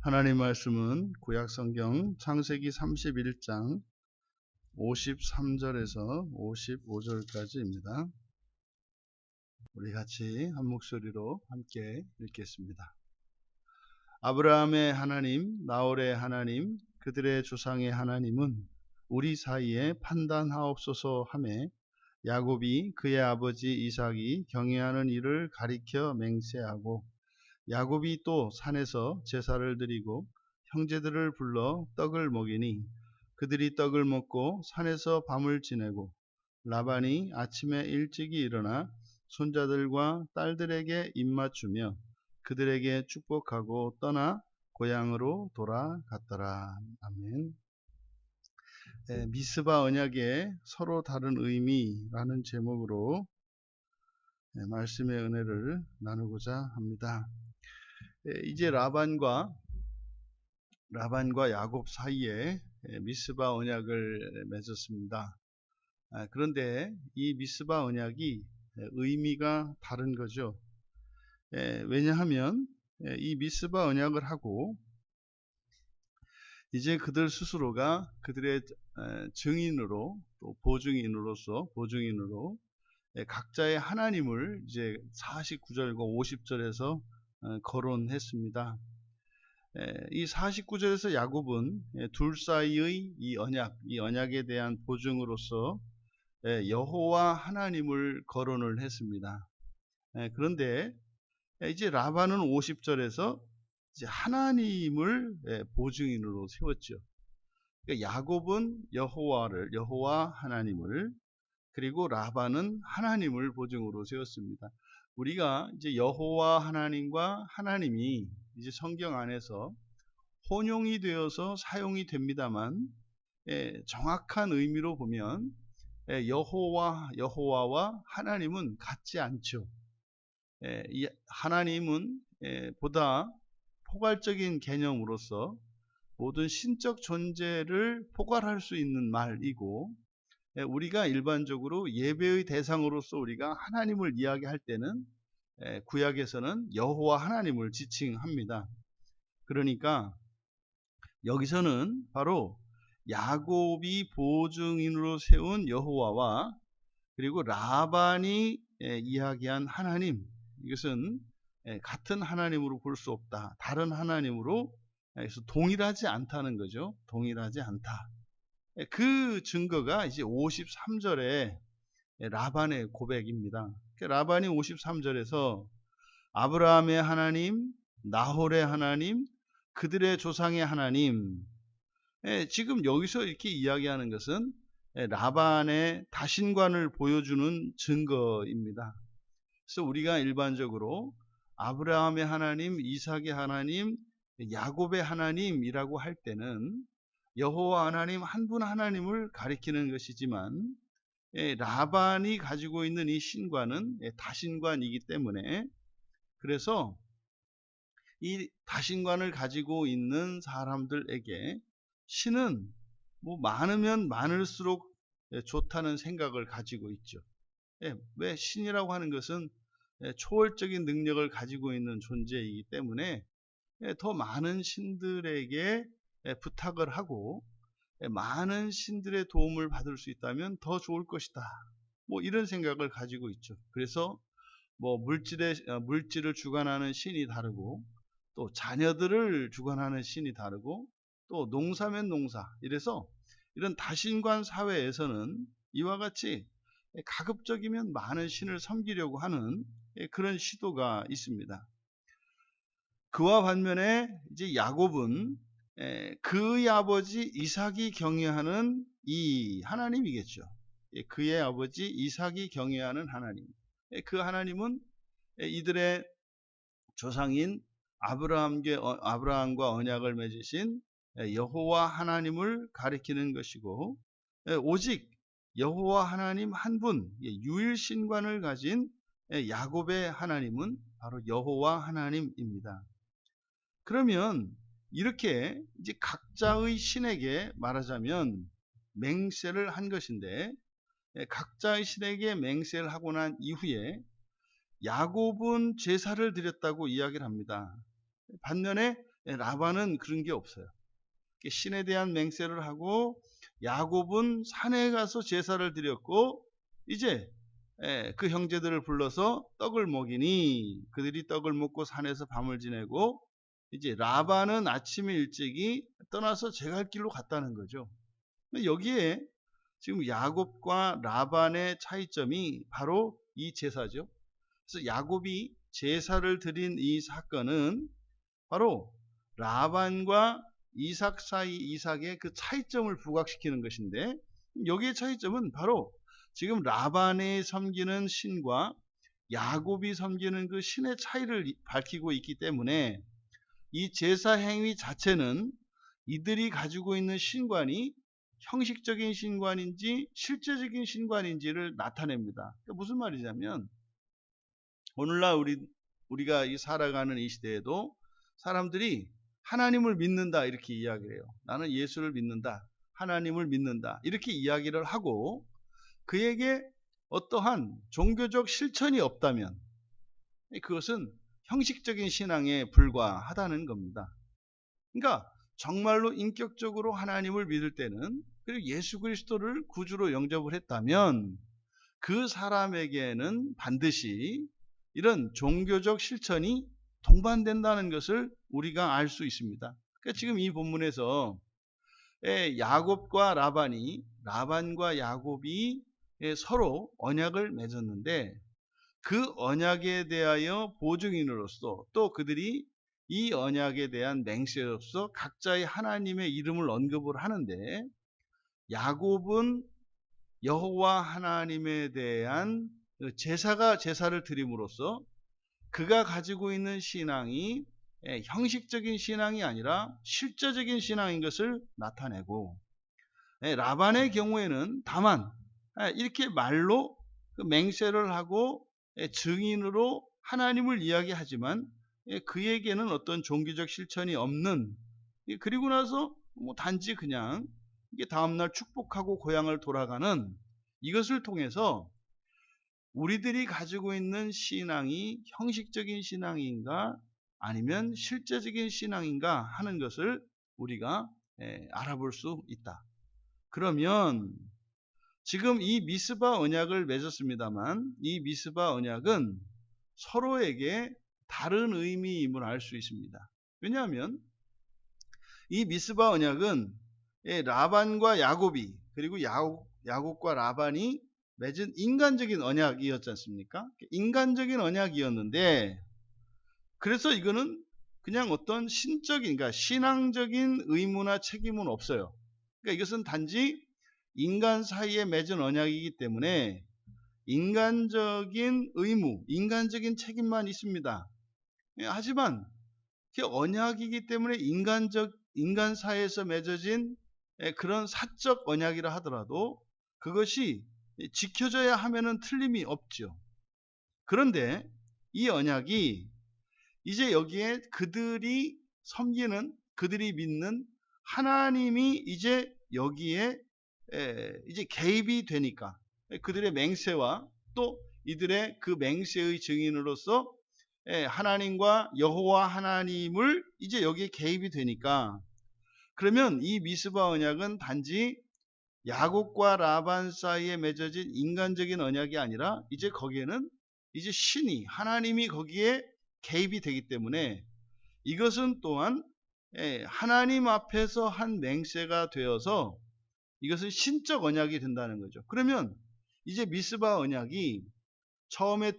하나님 말씀은 구약성경 창세기 31장 53절에서 55절까지입니다. 우리 같이 한 목소리로 함께 읽겠습니다. 아브라함의 하나님, 나홀의 하나님, 그들의 조상의 하나님은 우리 사이에 판단하옵소서 하매 야곱이 그의 아버지 이삭이 경외하는 일을 가리켜 맹세하고 야곱이 또 산에서 제사를 드리고 형제들을 불러 떡을 먹이니 그들이 떡을 먹고 산에서 밤을 지내고 라반이 아침에 일찍이 일어나 손자들과 딸들에게 입맞추며 그들에게 축복하고 떠나 고향으로 돌아갔더라. 아멘. 미스바 언약의 서로 다른 의미라는 제목으로 말씀의 은혜를 나누고자 합니다. 이제 라반과 야곱 사이에 미스바 언약을 맺었습니다. 그런데 이 미스바 언약이 의미가 다른 거죠. 왜냐하면 이 미스바 언약을 하고 이제 그들 스스로가 그들의 증인으로 또 보증인으로 각자의 하나님을 이제 49절과 50절에서 거론했습니다. 이 49절에서 야곱은 둘 사이의 이 언약에 대한 보증으로서 여호와 하나님을 거론을 했습니다. 그런데 이제 라반은 50절에서 이제 하나님을 보증인으로 세웠죠. 그러니까 야곱은 여호와 하나님을, 그리고 라반은 하나님을 보증으로 세웠습니다. 우리가 이제 여호와 하나님과 하나님이 이제 성경 안에서 혼용이 되어서 사용이 됩니다만 정확한 의미로 보면 여호와와 하나님은 같지 않죠. 이 하나님은 보다 포괄적인 개념으로서 모든 신적 존재를 포괄할 수 있는 말이고, 우리가 일반적으로 예배의 대상으로서 우리가 하나님을 이야기할 때는 구약에서는 여호와 하나님을 지칭합니다. 그러니까 여기서는 바로 야곱이 보증인으로 세운 여호와와 그리고 라반이 이야기한 하나님, 이것은 같은 하나님으로 볼 수 없다. 다른 하나님으로 그래서 동일하지 않다는 거죠. 동일하지 않다. 그 증거가 이제 53절에 라반의 고백입니다. 라반이 53절에서 아브라함의 하나님, 나홀의 하나님, 그들의 조상의 하나님, 지금 여기서 이렇게 이야기하는 것은 라반의 다신관을 보여주는 증거입니다. 그래서 우리가 일반적으로 아브라함의 하나님, 이삭의 하나님, 야곱의 하나님이라고 할 때는 여호와 하나님 한 분 하나님을 가리키는 것이지만 라반이 가지고 있는 이 신관은 다신관이기 때문에, 그래서 이 다신관을 가지고 있는 사람들에게 신은 뭐 많으면 많을수록 좋다는 생각을 가지고 있죠. 왜? 신이라고 하는 것은 초월적인 능력을 가지고 있는 존재이기 때문에 더 많은 신들에게 부탁을 하고 많은 신들의 도움을 받을 수 있다면 더 좋을 것이다. 뭐 이런 생각을 가지고 있죠. 그래서 뭐 물질을 주관하는 신이 다르고, 또 자녀들을 주관하는 신이 다르고, 또 농사면 농사, 이래서 이런 다신관 사회에서는 이와 같이 가급적이면 많은 신을 섬기려고 하는 그런 시도가 있습니다. 그와 반면에 이제 야곱은 그의 아버지 이삭이 경외하는 이 하나님이겠죠. 그의 아버지 이삭이 경외하는 하나님. 그 하나님은 이들의 조상인 아브라함과 언약을 맺으신 여호와 하나님을 가리키는 것이고, 오직 여호와 하나님 한 분, 유일신관을 가진 야곱의 하나님은 바로 여호와 하나님입니다. 그러면 이렇게 이제 각자의 신에게 말하자면 맹세를 한 것인데, 각자의 신에게 맹세를 하고 난 이후에 야곱은 제사를 드렸다고 이야기를 합니다. 반면에 라반은 그런 게 없어요. 신에 대한 맹세를 하고 야곱은 산에 가서 제사를 드렸고 이제 그 형제들을 불러서 떡을 먹이니 그들이 떡을 먹고 산에서 밤을 지내고 이제 라반은 아침에 일찍이 떠나서 제갈 길로 갔다는 거죠. 여기에 지금 야곱과 라반의 차이점이 바로 이 제사죠. 그래서 야곱이 제사를 드린 이 사건은 바로 라반과 이삭 사이 이삭의 그 차이점을 부각시키는 것인데 여기의 차이점은 바로 지금 라반이 섬기는 신과 야곱이 섬기는 그 신의 차이를 밝히고 있기 때문에 이 제사 행위 자체는 이들이 가지고 있는 신관이 형식적인 신관인지 실제적인 신관인지를 나타냅니다. 그러니까 무슨 말이냐면 오늘날 우리가 살아가는 이 시대에도 사람들이 하나님을 믿는다 이렇게 이야기를 해요. 나는 예수를 믿는다. 하나님을 믿는다. 이렇게 이야기를 하고 그에게 어떠한 종교적 실천이 없다면 그것은 형식적인 신앙에 불과하다는 겁니다. 그러니까 정말로 인격적으로 하나님을 믿을 때는 그리고 예수 그리스도를 구주로 영접을 했다면 그 사람에게는 반드시 이런 종교적 실천이 동반된다는 것을 우리가 알 수 있습니다. 그러니까 지금 이 본문에서 야곱과 라반과 야곱이 서로 언약을 맺었는데 그 언약에 대하여 보증인으로서 또 그들이 이 언약에 대한 맹세로서 각자의 하나님의 이름을 언급을 하는데 야곱은 여호와 하나님에 대한 제사를 드림으로써 그가 가지고 있는 신앙이 형식적인 신앙이 아니라 실제적인 신앙인 것을 나타내고 라반의 경우에는 다만 이렇게 말로 맹세를 하고 증인으로 하나님을 이야기하지만 그에게는 어떤 종교적 실천이 없는 그리고 나서 단지 그냥 다음날 축복하고 고향을 돌아가는 이것을 통해서 우리들이 가지고 있는 신앙이 형식적인 신앙인가 아니면 실제적인 신앙인가 하는 것을 우리가 알아볼 수 있다. 그러면 지금 이 미스바 언약을 맺었습니다만 이 미스바 언약은 서로에게 다른 의미임을 알 수 있습니다. 왜냐하면 이 미스바 언약은 라반과 야곱이 그리고 야곱과 라반이 맺은 인간적인 언약이었지 않습니까? 인간적인 언약이었는데 그래서 이거는 그냥 어떤 그러니까 신앙적인 의무나 책임은 없어요. 그러니까 이것은 단지 인간 사이에 맺은 언약이기 때문에 인간적인 의무, 인간적인 책임만 있습니다. 하지만 언약이기 때문에 인간 사이에서 맺어진 그런 사적 언약이라 하더라도 그것이 지켜져야 하면은 틀림이 없죠. 그런데 이 언약이 이제 여기에 그들이 섬기는 그들이 믿는 하나님이 이제 여기에 이제 개입이 되니까 그들의 맹세와 또 이들의 그 맹세의 증인으로서 하나님과 여호와 하나님을 이제 여기에 개입이 되니까 그러면 이 미스바 언약은 단지 야곱과 라반 사이에 맺어진 인간적인 언약이 아니라 이제 거기에는 이제 하나님이 거기에 개입이 되기 때문에 이것은 또한 하나님 앞에서 한 맹세가 되어서 이것은 신적 언약이 된다는 거죠. 그러면 이제 미스바 언약이 처음에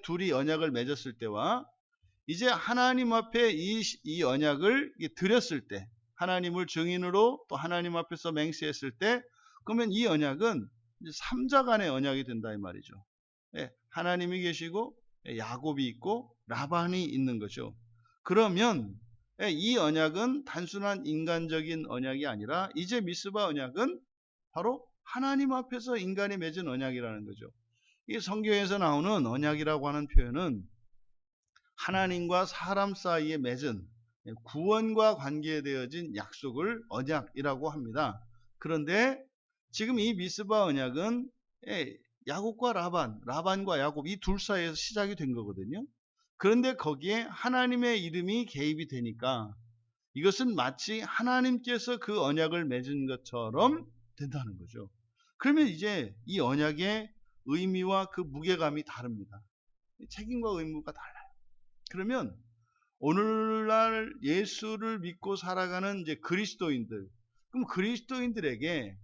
둘이 언약을 맺었을 때와 이제 하나님 앞에 이 언약을 드렸을 때 하나님을 증인으로 또 하나님 앞에서 맹세했을 때 그러면 이 언약은 이제 삼자 간의 언약이 된다 이 말이죠. 하나님이 계시고 야곱이 있고 라반이 있는 거죠. 그러면 이 언약은 단순한 인간적인 언약이 아니라 이제 미스바 언약은 바로 하나님 앞에서 인간이 맺은 언약이라는 거죠. 이 성경에서 나오는 언약이라고 하는 표현은 하나님과 사람 사이에 맺은 구원과 관계되어진 약속을 언약이라고 합니다. 그런데 지금 이 미스바 언약은 야곱과 라반과 야곱 이 둘 사이에서 시작이 된 거거든요. 그런데 거기에 하나님의 이름이 개입이 되니까 이것은 마치 하나님께서 그 언약을 맺은 것처럼 된다는 거죠. 그러면 이제 이 언약의 의미와 그 무게감이 다릅니다. 책임과 의무가 달라요. 그러면 오늘날 예수를 믿고 살아가는 이제 그리스도인들, 그럼 그리스도인들에게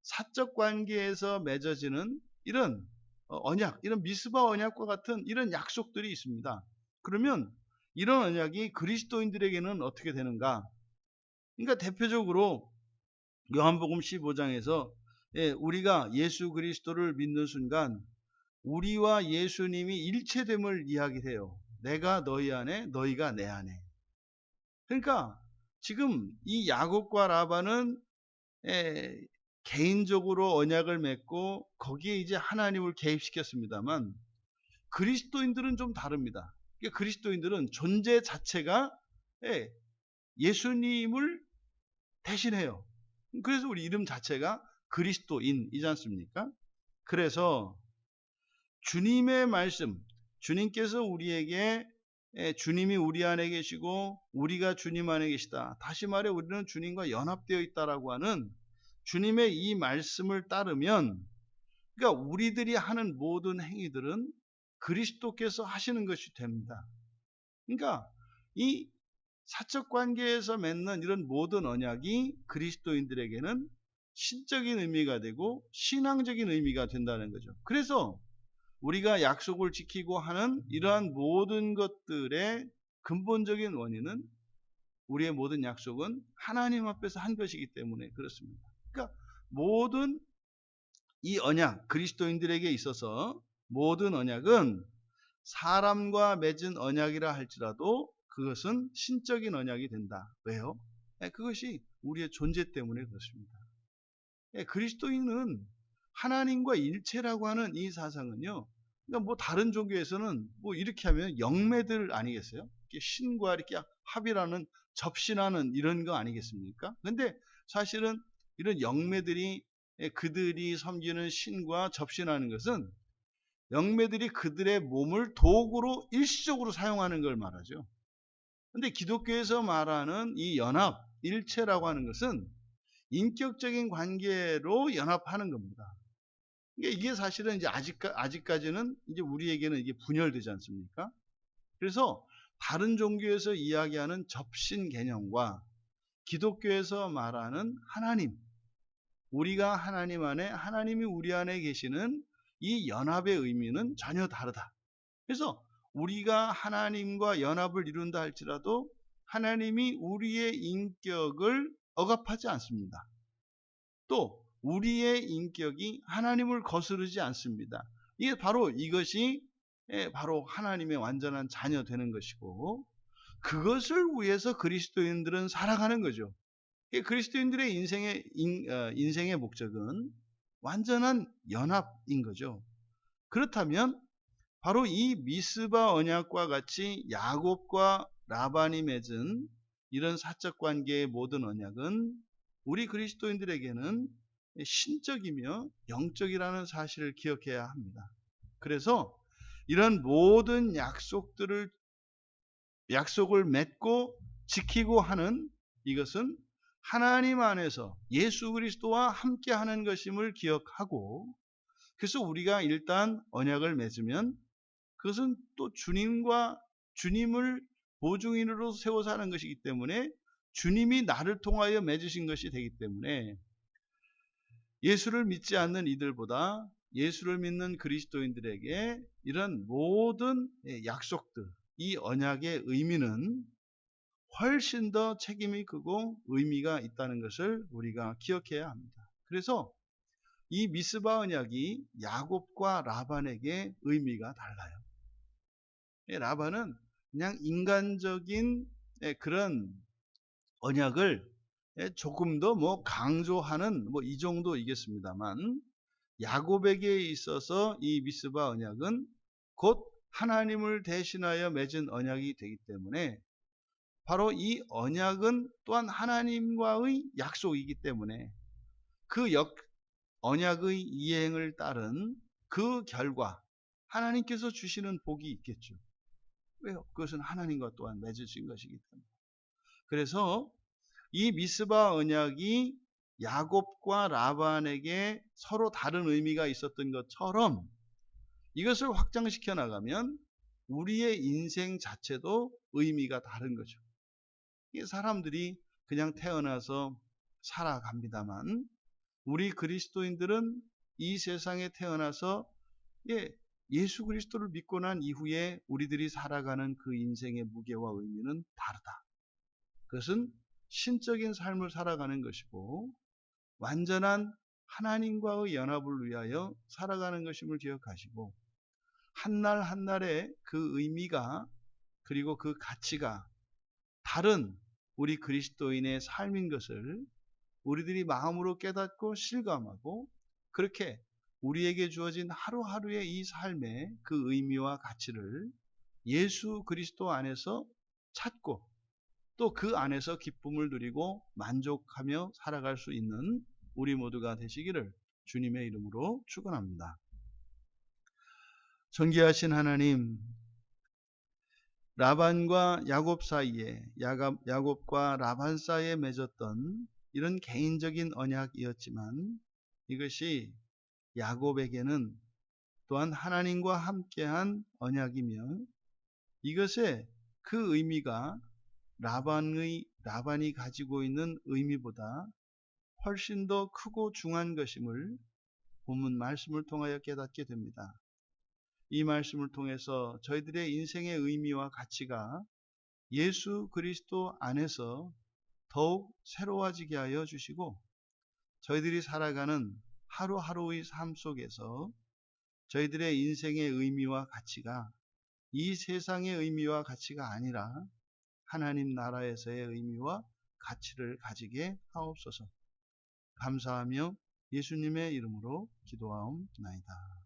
사적 관계에서 맺어지는 이런 언약, 이런 미스바 언약과 같은 이런 약속들이 있습니다. 그러면 이런 언약이 그리스도인들에게는 어떻게 되는가? 그러니까 대표적으로 요한복음 15장에서 우리가 예수 그리스도를 믿는 순간 우리와 예수님이 일체됨을 이야기해요. 내가 너희 안에, 너희가 내 안에. 그러니까 지금 이 야곱과 라반은 개인적으로 언약을 맺고 거기에 이제 하나님을 개입시켰습니다만 그리스도인들은 좀 다릅니다. 그리스도인들은 존재 자체가 예수님을 대신해요. 그래서 우리 이름 자체가 그리스도인이지 않습니까? 그래서 주님의 말씀, 주님께서 우리에게 주님이 우리 안에 계시고 우리가 주님 안에 계시다. 다시 말해 우리는 주님과 연합되어 있다라고 하는 주님의 이 말씀을 따르면, 그러니까 우리들이 하는 모든 행위들은 그리스도께서 하시는 것이 됩니다. 그러니까 이 사적 관계에서 맺는 이런 모든 언약이 그리스도인들에게는 신적인 의미가 되고 신앙적인 의미가 된다는 거죠. 그래서 우리가 약속을 지키고 하는 이러한 모든 것들의 근본적인 원인은 우리의 모든 약속은 하나님 앞에서 한 것이기 때문에 그렇습니다. 그러니까 모든 이 언약, 그리스도인들에게 있어서 모든 언약은 사람과 맺은 언약이라 할지라도 그것은 신적인 언약이 된다. 왜요? 그것이 우리의 존재 때문에 그렇습니다. 그리스도인은 하나님과 일체라고 하는 이 사상은요, 그러니까 뭐 다른 종교에서는 뭐 이렇게 하면 영매들 아니겠어요? 신과 이렇게 합이라는, 접신하는 이런 거 아니겠습니까? 근데 사실은 이런 영매들이 그들이 섬기는 신과 접신하는 것은 영매들이 그들의 몸을 도구로 일시적으로 사용하는 걸 말하죠. 근데 기독교에서 말하는 이 연합, 일체라고 하는 것은 인격적인 관계로 연합하는 겁니다. 이게 사실은 이제 아직까지는 이제 우리에게는 이게 분열되지 않습니까? 그래서 다른 종교에서 이야기하는 접신 개념과 기독교에서 말하는 하나님, 우리가 하나님 안에, 하나님이 우리 안에 계시는 이 연합의 의미는 전혀 다르다. 그래서 우리가 하나님과 연합을 이룬다 할지라도 하나님이 우리의 인격을 억압하지 않습니다. 또 우리의 인격이 하나님을 거스르지 않습니다. 이게 바로 이것이 바로 하나님의 완전한 자녀 되는 것이고, 그것을 위해서 그리스도인들은 살아가는 거죠. 그리스도인들의 인생의 목적은 완전한 연합인 거죠. 그렇다면 바로 이 미스바 언약과 같이 야곱과 라반이 맺은 이런 사적 관계의 모든 언약은 우리 그리스도인들에게는 신적이며 영적이라는 사실을 기억해야 합니다. 그래서 이런 모든 약속을 맺고 지키고 하는 이것은 하나님 안에서 예수 그리스도와 함께 하는 것임을 기억하고, 그래서 우리가 일단 언약을 맺으면 그것은 또 주님을 보증인으로 세워 사는 것이기 때문에 주님이 나를 통하여 맺으신 것이 되기 때문에 예수를 믿지 않는 이들보다 예수를 믿는 그리스도인들에게 이런 모든 약속들, 이 언약의 의미는 훨씬 더 책임이 크고 의미가 있다는 것을 우리가 기억해야 합니다. 그래서 이 미스바 언약이 야곱과 라반에게 의미가 달라요. 라반은 그냥 인간적인 그런 언약을 조금 더 뭐 강조하는 뭐 이 정도이겠습니다만, 야곱에게 있어서 이 미스바 언약은 곧 하나님을 대신하여 맺은 언약이 되기 때문에 바로 이 언약은 또한 하나님과의 약속이기 때문에 그 언약의 이행을 따른 그 결과 하나님께서 주시는 복이 있겠죠. 왜요? 그것은 하나님과 또한 맺으신 것이기 때문에. 그래서 이 미스바 언약이 야곱과 라반에게 서로 다른 의미가 있었던 것처럼 이것을 확장시켜 나가면 우리의 인생 자체도 의미가 다른 거죠. 이 사람들이 그냥 태어나서 살아갑니다만 우리 그리스도인들은 이 세상에 태어나서 예수 그리스도를 믿고 난 이후에 우리들이 살아가는 그 인생의 무게와 의미는 다르다. 그것은 신적인 삶을 살아가는 것이고 완전한 하나님과의 연합을 위하여 살아가는 것임을 기억하시고 한날 한날의 그 의미가 그리고 그 가치가 다른 우리 그리스도인의 삶인 것을 우리들이 마음으로 깨닫고 실감하고 그렇게 우리에게 주어진 하루하루의 이 삶의 그 의미와 가치를 예수 그리스도 안에서 찾고 또 그 안에서 기쁨을 누리고 만족하며 살아갈 수 있는 우리 모두가 되시기를 주님의 이름으로 축원합니다. 존귀하신 하나님, 라반과 야곱 사이에 야곱과 라반 사이에 맺었던 이런 개인적인 언약이었지만 이것이 야곱에게는 또한 하나님과 함께한 언약이며 이것의 그 의미가 라반이 가지고 있는 의미보다 훨씬 더 크고 중요한 것임을 본문 말씀을 통하여 깨닫게 됩니다. 이 말씀을 통해서 저희들의 인생의 의미와 가치가 예수 그리스도 안에서 더욱 새로워지게 하여 주시고 저희들이 살아가는 하루하루의 삶 속에서 저희들의 인생의 의미와 가치가 이 세상의 의미와 가치가 아니라 하나님 나라에서의 의미와 가치를 가지게 하옵소서. 감사하며 예수님의 이름으로 기도하옵나이다.